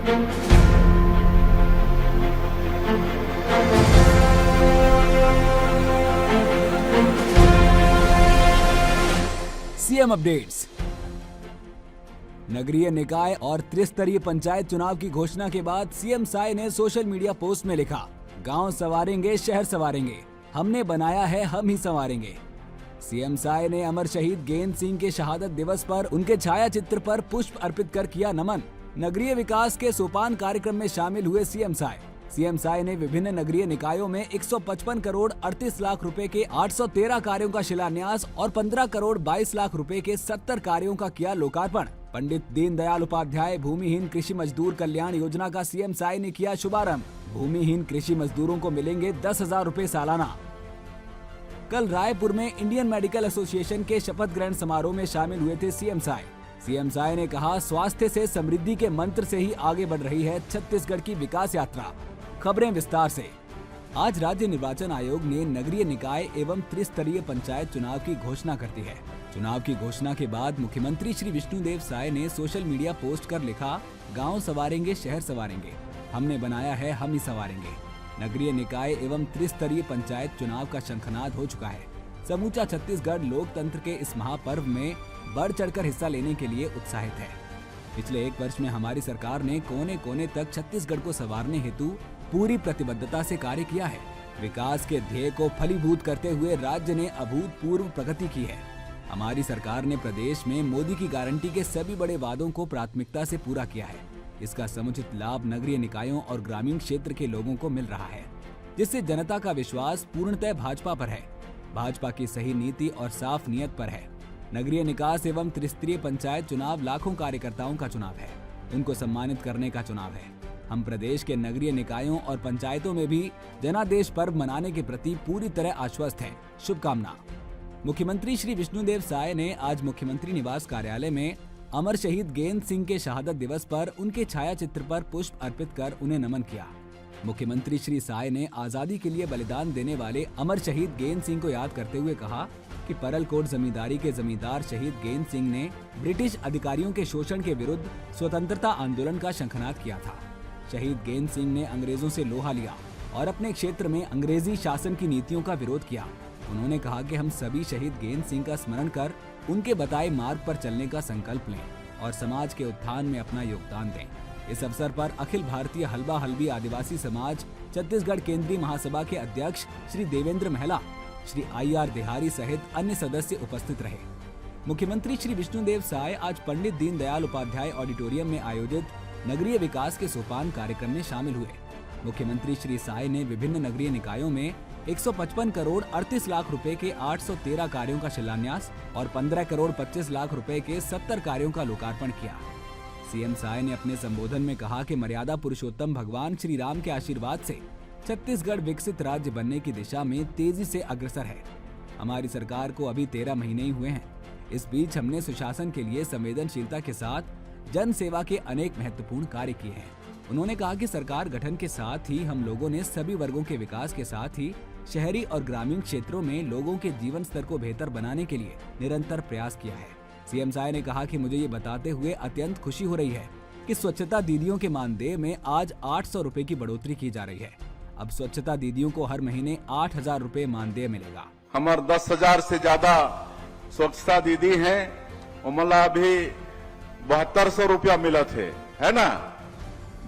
CM updates. नगरीय निकाय और त्रिस्तरीय पंचायत चुनाव की घोषणा के बाद सीएम साय ने सोशल मीडिया पोस्ट में लिखा, गांव संवारेंगे शहर संवारेंगे, हमने बनाया है हम ही संवारेंगे। सीएम साय ने अमर शहीद गेंद सिंह के शहादत दिवस पर उनके छाया चित्र पर पुष्प अर्पित कर किया नमन। नगरीय विकास के सोपान कार्यक्रम में शामिल हुए सीएम साय। सीएम साय ने विभिन्न नगरीय निकायों में 155 करोड़ 38 लाख रुपए के 813 कार्यों का शिलान्यास और 15 करोड़ 22 लाख रुपए के 70 कार्यों का किया लोकार्पण। पंडित दीनदयाल उपाध्याय भूमिहीन कृषि मजदूर कल्याण योजना का सीएम साय ने किया शुभारंभ। भूमिहीन कृषि मजदूरों को मिलेंगे 10,000 रुपए सालाना। कल रायपुर में इंडियन मेडिकल एसोसिएशन के शपथ ग्रहण समारोह में शामिल हुए थे सीएम साय। सीएम साय ने कहा, स्वास्थ्य से समृद्धि के मंत्र से ही आगे बढ़ रही है छत्तीसगढ़ की विकास यात्रा। खबरें विस्तार से। आज राज्य निर्वाचन आयोग ने नगरीय निकाय एवं त्रिस्तरीय पंचायत चुनाव की घोषणा कर दी है। चुनाव की घोषणा के बाद मुख्यमंत्री श्री विष्णुदेव साय ने सोशल मीडिया पोस्ट कर लिखा, गांव संवारेंगे शहर संवारेंगे, हमने बनाया है हम ही संवारेंगे। नगरीय निकाय एवं त्रिस्तरीय पंचायत चुनाव का शंखनाद हो चुका है। समूचा छत्तीसगढ़ लोकतंत्र के इस महापर्व में बढ़ चढ़कर हिस्सा लेने के लिए उत्साहित है। पिछले 1 वर्ष में हमारी सरकार ने कोने कोने तक छत्तीसगढ़ को संवारने हेतु पूरी प्रतिबद्धता से कार्य किया है। विकास के ध्येय को फलीभूत करते हुए राज्य ने अभूतपूर्व प्रगति की है। हमारी सरकार ने प्रदेश में मोदी की गारंटी के सभी बड़े वादों को प्राथमिकता से पूरा किया है। इसका समुचित लाभ नगरीय निकायों और ग्रामीण क्षेत्र के लोगों को मिल रहा है, जिससे जनता का विश्वास पूर्णतः भाजपा पर है। भाजपा की सही नीति और साफ नियत पर है। नगरीय निकास एवं त्रिस्तरीय पंचायत चुनाव लाखों कार्यकर्ताओं का चुनाव है, उनको सम्मानित करने का चुनाव है। हम प्रदेश के नगरीय निकायों और पंचायतों में भी जनादेश पर्व मनाने के प्रति पूरी तरह आश्वस्त हैं। शुभकामना। मुख्यमंत्री श्री विष्णुदेव साय ने आज मुख्यमंत्री निवास कार्यालय में अमर शहीद गेंद सिंह के शहादत दिवस पर उनके छाया चित्र पर पुष्प अर्पित कर उन्हें नमन किया। मुख्यमंत्री श्री साय ने आजादी के लिए बलिदान देने वाले अमर शहीद गेंद सिंह को याद करते हुए कहा कि परलकोट जमींदारी के जमींदार शहीद गेंद सिंह ने ब्रिटिश अधिकारियों के शोषण के विरुद्ध स्वतंत्रता आंदोलन का शंखनाद किया था। शहीद गेंद सिंह ने अंग्रेजों से लोहा लिया और अपने क्षेत्र में अंग्रेजी शासन की नीतियों का विरोध किया। उन्होंने कहा कि हम सभी शहीद गेंद सिंह का स्मरण कर उनके बताए मार्ग पर चलने का संकल्प लें और समाज के उत्थान में अपना योगदान दें। इस अवसर पर अखिल भारतीय हल्बा हल्बी आदिवासी समाज छत्तीसगढ़ केंद्रीय महासभा के अध्यक्ष श्री देवेंद्र महला, श्री IR देहारी सहित अन्य सदस्य उपस्थित रहे। मुख्यमंत्री श्री विष्णुदेव साय आज पंडित दीनदयाल उपाध्याय ऑडिटोरियम में आयोजित नगरीय विकास के सोपान कार्यक्रम में शामिल हुए। मुख्यमंत्री श्री साय ने विभिन्न नगरीय निकायों में 155 करोड़ 38 लाख रुपए के 813 कार्यों का शिलान्यास और 15 करोड़ 25 लाख रुपए के 70 कार्यों का लोकार्पण किया। सीएम साय ने अपने संबोधन में कहा कि मर्यादा पुरुषोत्तम भगवान श्री राम के आशीर्वाद से छत्तीसगढ़ विकसित राज्य बनने की दिशा में तेजी से अग्रसर है। हमारी सरकार को अभी 13 महीने ही हुए हैं। इस बीच हमने सुशासन के लिए संवेदनशीलता के साथ जन सेवा के अनेक महत्वपूर्ण कार्य किए हैं। उन्होंने कहा कि सरकार गठन के साथ ही हम लोगों ने सभी वर्गों के विकास के साथ ही शहरी और ग्रामीण क्षेत्रों में लोगों के जीवन स्तर को बेहतर बनाने के लिए निरंतर प्रयास किया है। सीएम साय ने कहा कि मुझे ये बताते हुए अत्यंत खुशी हो रही है कि स्वच्छता दीदियों के मानदेय में आज 800 रुपए की बढ़ोतरी की जा रही है। अब स्वच्छता दीदियों को हर महीने 8,000 रुपए मानदेय मिलेगा। हमारे 10,000 से ज्यादा स्वच्छता दीदी हैं, उमला भी 7200 रुपया मिला थे, है ना,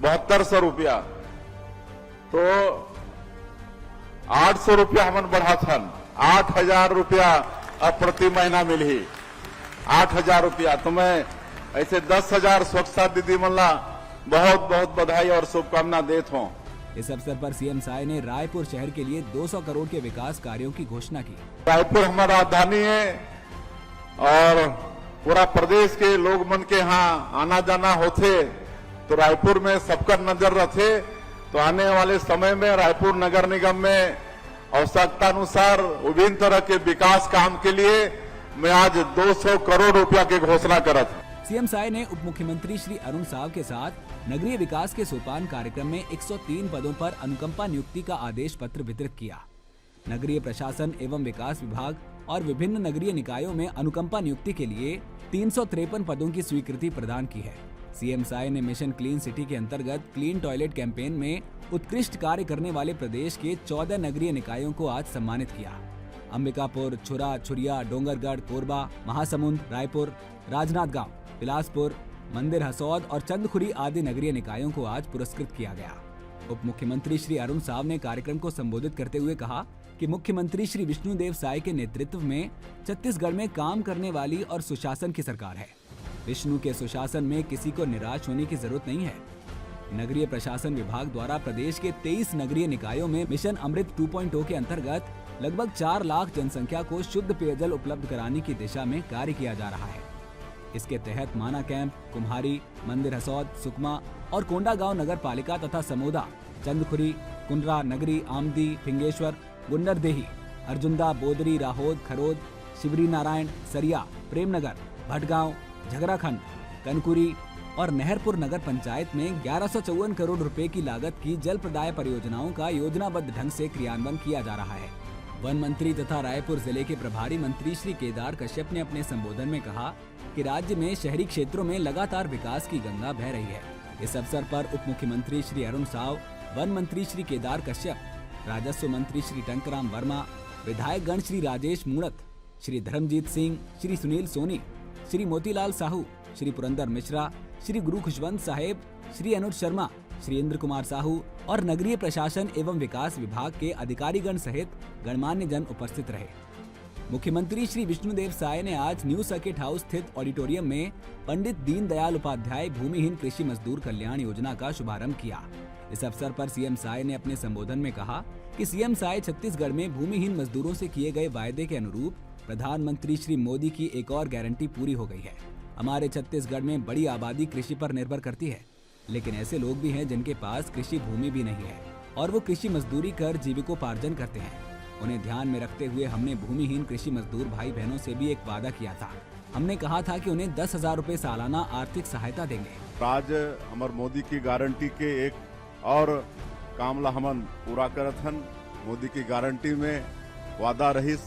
7200 रुपया। तो 800 रुपया हमन बढ़ा था, 8,000 रुपया अब प्रति महीना मिली, 8,000 रुपया। तो मैं ऐसे 10,000 स्वच्छता दीदी मल्ला बहुत बहुत बधाई और शुभकामना देता हूँ। इस अवसर पर सीएम साय ने रायपुर शहर के लिए 200 करोड़ के विकास कार्यों की घोषणा की। रायपुर हमारा राजधानी है और पूरा प्रदेश के लोग मन के यहाँ आना जाना होते, तो रायपुर में सबका नजर रखे। तो आने वाले समय में रायपुर नगर निगम में आवश्यकता अनुसार विभिन्न तरह के विकास काम के लिए मैं आज 200 करोड़ रुपया की घोषणा करत हूँ। सीएम साय ने उप मुख्यमंत्री श्री अरुण साव के साथ नगरीय विकास के सोपान कार्यक्रम में 103 पदों पर अनुकंपा नियुक्ति का आदेश पत्र वितरित किया। नगरीय प्रशासन एवं विकास विभाग और विभिन्न नगरीय निकायों में अनुकंपा नियुक्ति के लिए 353 पदों की स्वीकृति प्रदान की है। सीएम साय ने मिशन क्लीन सिटी के अंतर्गत क्लीन टॉयलेट कैंपेन में उत्कृष्ट कार्य करने वाले प्रदेश के 14 नगरीय निकायों को आज सम्मानित किया। अंबिकापुर, छुरा, छुरिया, डोंगरगढ़, कोरबा, महासमुंद, रायपुर, राजनांदगांव, बिलासपुर, मंदिर हसौद और चंदखुरी आदि नगरीय निकायों को आज पुरस्कृत किया गया। उप मुख्यमंत्री श्री अरुण साव ने कार्यक्रम को संबोधित करते हुए कहा कि मुख्यमंत्री श्री विष्णुदेव साय के नेतृत्व में छत्तीसगढ़ में काम करने वाली और सुशासन की सरकार है। विष्णु के सुशासन में किसी को निराश होने की जरूरत नहीं है। नगरीय प्रशासन विभाग द्वारा प्रदेश के 23 नगरीय निकायों में मिशन अमृत 2.0 के अंतर्गत लगभग 4 लाख जनसंख्या को शुद्ध पेयजल उपलब्ध कराने की दिशा में कार्य किया जा रहा है। इसके तहत माना कैंप, कुम्हारी, मंदिर हसौद, सुकमा और कोंडागांव नगर पालिका तथा समोदा, चंदखुरी, कुंडरा, नगरी, आमदी, फिंगेश्वर, गुंडरदेही, अर्जुंदा, बोदरी, राहोद, खरोद, शिवरी नारायण, सरिया, प्रेमनगर, भटगांव, झगराखंड, कनकुरी और नहरपुर नगर पंचायत में 1154 करोड़ रुपए की लागत की जल प्रदाय परियोजनाओं का योजनाबद्ध ढंग से क्रियान्वयन किया जा रहा है। वन मंत्री तथा रायपुर जिले के प्रभारी मंत्री श्री केदार कश्यप ने अपने संबोधन में कहा कि राज्य में शहरी क्षेत्रों में लगातार विकास की गंगा बह रही है। इस अवसर पर उप मुख्यमंत्री श्री अरुण साव, वन मंत्री श्री केदार कश्यप, राजस्व मंत्री श्री टंकराम वर्मा, विधायक गण श्री राजेश मूणत, श्री धर्मजीत सिंह, श्री सुनील सोनी, श्री मोतीलाल साहू, श्री पुरंदर मिश्रा, श्री गुरु खुशवंत साहेब, श्री अनुज शर्मा, श्री इंद्र कुमार साहू और नगरीय प्रशासन एवं विकास विभाग के अधिकारीगण सहित गणमान्य जन उपस्थित रहे। मुख्यमंत्री श्री विष्णुदेव साय ने आज न्यू सर्किट हाउस स्थित ऑडिटोरियम में पंडित दीनदयाल उपाध्याय भूमिहीन कृषि मजदूर कल्याण योजना का शुभारंभ किया। इस अवसर पर सीएम साय ने अपने संबोधन में कहा कि सीएम साय छत्तीसगढ़ में भूमिहीन मजदूरों से किए गए वायदे के अनुरूप प्रधानमंत्री श्री मोदी की एक और गारंटी पूरी हो गई है। हमारे छत्तीसगढ़ में बड़ी आबादी कृषि पर निर्भर करती है, लेकिन ऐसे लोग भी हैं जिनके पास कृषि भूमि भी नहीं है और वो कृषि मजदूरी कर जीविकोपार्जन करते हैं। उन्हें ध्यान में रखते हुए हमने भूमिहीन कृषि मजदूर भाई बहनों से भी एक वादा किया था। हमने कहा था कि उन्हें 10,000 रुपए सालाना आर्थिक सहायता देंगे। आज हमार मोदी की गारंटी के एक और काम ला हमन पूरा करत हन। मोदी की गारंटी में वादा रहिस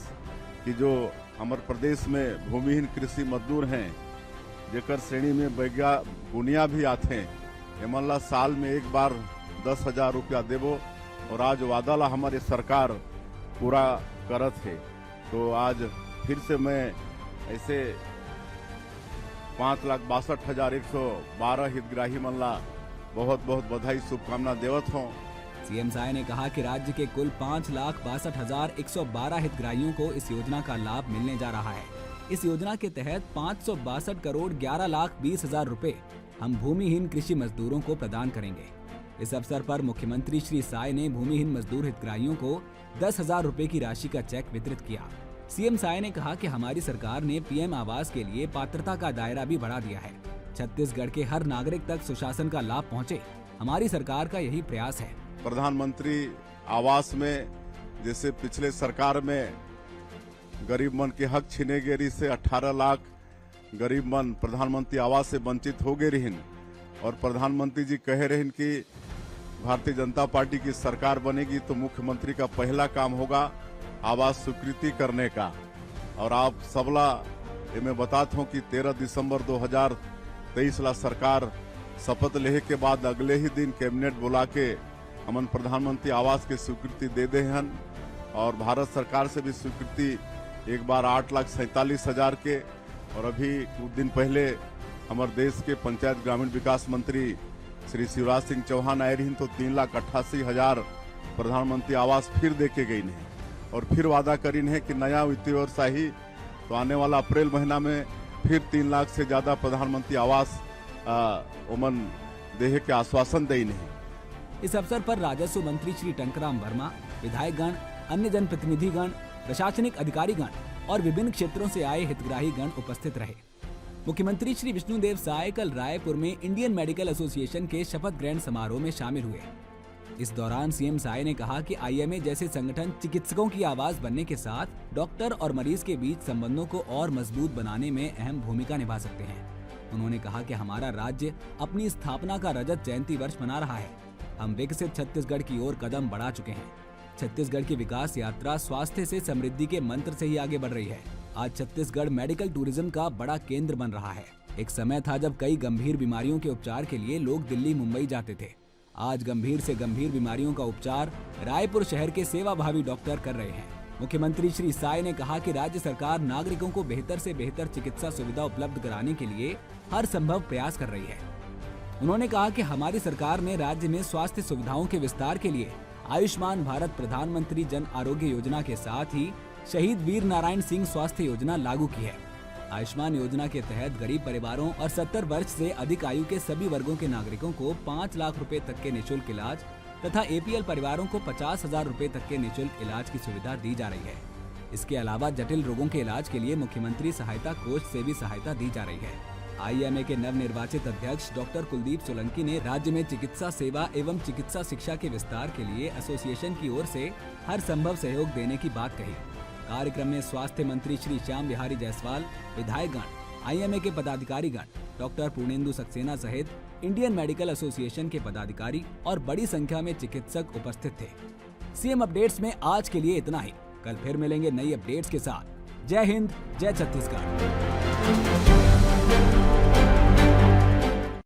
कि जो हमारे प्रदेश में भूमिहीन कृषि मजदूर हैं, जेकर श्रेणी में बुनिया भी आते हैं, एमन ला साल में एक बार 10,000 रुपया देवो और आज वादा ला हमारी सरकार पूरा करत है। तो आज फिर से मैं ऐसे 5,62,112 हितग्राही मन ला बहुत बहुत बधाई शुभकामना देवत हूँ। सीएम साय ने कहा कि राज्य के कुल 5,62,112 हितग्राहियों को इस योजना का लाभ मिलने जा रहा है। इस योजना के तहत 562 करोड़ 11,20,000 रुपए हम भूमिहीन कृषि मजदूरों को प्रदान करेंगे। इस अवसर पर मुख्यमंत्री श्री साय ने भूमिहीन मजदूर हितग्राहियों को 10,000 रुपए की राशि का चेक वितरित किया। सीएम साय ने कहा कि हमारी सरकार ने पीएम आवास के लिए पात्रता का दायरा भी बढ़ा दिया है। छत्तीसगढ़ के हर नागरिक तक सुशासन का लाभ पहुंचे, हमारी सरकार का यही प्रयास है। प्रधानमंत्री आवास में जैसे पिछले सरकार में गरीब मन के हक छीने गेरी से 18 लाख गरीब मन प्रधानमंत्री आवास से वंचित हो गए रहिन और प्रधानमंत्री जी कहे रहिन कि भारतीय जनता पार्टी की सरकार बनेगी तो मुख्यमंत्री का पहला काम होगा आवास स्वीकृति करने का। और आप सबला मैं बताता हूँ कि 13 दिसंबर 2023 ला सरकार शपथ लेने के बाद अगले ही दिन कैबिनेट बुला के हमन प्रधानमंत्री आवास के स्वीकृति दे दे हन और भारत सरकार से भी स्वीकृति एक बार 8,47,000 के। और अभी कुछ दिन पहले हमारे देश के पंचायत ग्रामीण विकास मंत्री श्री शिवराज सिंह चौहान आए रही तो 3,88,000 प्रधानमंत्री आवास फिर देके गई है और फिर वादा करी है कि नया वित्तीय वर्ष ही तो आने वाला अप्रैल महीना में फिर 3 लाख से ज्यादा प्रधानमंत्री आवास ओमन देहे के आश्वासन दे है। इस अवसर पर राजस्व मंत्री श्री टंकराम वर्मा, विधायकगण, अन्य जनप्रतिनिधिगण, प्रशासनिक अधिकारीगण और विभिन्न क्षेत्रों से आए हितग्राही गण उपस्थित रहे। मुख्यमंत्री श्री विष्णुदेव साय कल रायपुर में इंडियन मेडिकल एसोसिएशन के शपथ ग्रहण समारोह में शामिल हुए। इस दौरान सीएम साय ने कहा कि आईएमए जैसे संगठन चिकित्सकों की आवाज बनने के साथ डॉक्टर और मरीज के बीच संबंधों को और मजबूत बनाने में अहम भूमिका निभा सकते हैं। उन्होंने कहा कि हमारा राज्य अपनी स्थापना का रजत जयंती वर्ष मना रहा है। हम विकसित छत्तीसगढ़ की ओर कदम बढ़ा चुके हैं। छत्तीसगढ़ की विकास यात्रा स्वास्थ्य से समृद्धि के मंत्र से ही आगे बढ़ रही है। आज छत्तीसगढ़ मेडिकल टूरिज्म का बड़ा केंद्र बन रहा है। एक समय था जब कई गंभीर बीमारियों के उपचार के लिए लोग दिल्ली मुंबई जाते थे। आज गंभीर से गंभीर बीमारियों का उपचार रायपुर शहर के सेवाभावी डॉक्टर कर रहे हैं। मुख्यमंत्री श्री साय ने कहा कि राज्य सरकार नागरिकों को बेहतर से बेहतर चिकित्सा सुविधा उपलब्ध कराने के लिए हर संभव प्रयास कर रही है। उन्होंने कहा कि हमारी सरकार ने राज्य में स्वास्थ्य सुविधाओं के विस्तार के लिए आयुष्मान भारत प्रधानमंत्री जन आरोग्य योजना के साथ ही शहीद वीर नारायण सिंह स्वास्थ्य योजना लागू की है। आयुष्मान योजना के तहत गरीब परिवारों और 70 वर्ष से अधिक आयु के सभी वर्गों के नागरिकों को 5 लाख रुपए तक के निःशुल्क इलाज तथा APL परिवारों को 50,000 रुपए तक के निःशुल्क इलाज की सुविधा दी जा रही है। इसके अलावा जटिल रोगों के इलाज के लिए मुख्यमंत्री सहायता कोष से भी सहायता दी जा रही है। IMA के नवनिर्वाचित अध्यक्ष डॉक्टर कुलदीप सोलंकी ने राज्य में चिकित्सा सेवा एवं चिकित्सा शिक्षा के विस्तार के लिए एसोसिएशन की ओर से हर संभव सहयोग देने की बात कही। कार्यक्रम में स्वास्थ्य मंत्री श्री श्याम बिहारी जायसवाल, विधायकगण, IMA के पदाधिकारीगण, डॉक्टर पूर्णेंदु सक्सेना सहित इंडियन मेडिकल एसोसिएशन के पदाधिकारी और बड़ी संख्या में चिकित्सक उपस्थित थे। CM अपडेट्स में आज के लिए इतना ही। कल फिर मिलेंगे नई अपडेट्स के साथ। जय हिंद, जय छत्तीसगढ़।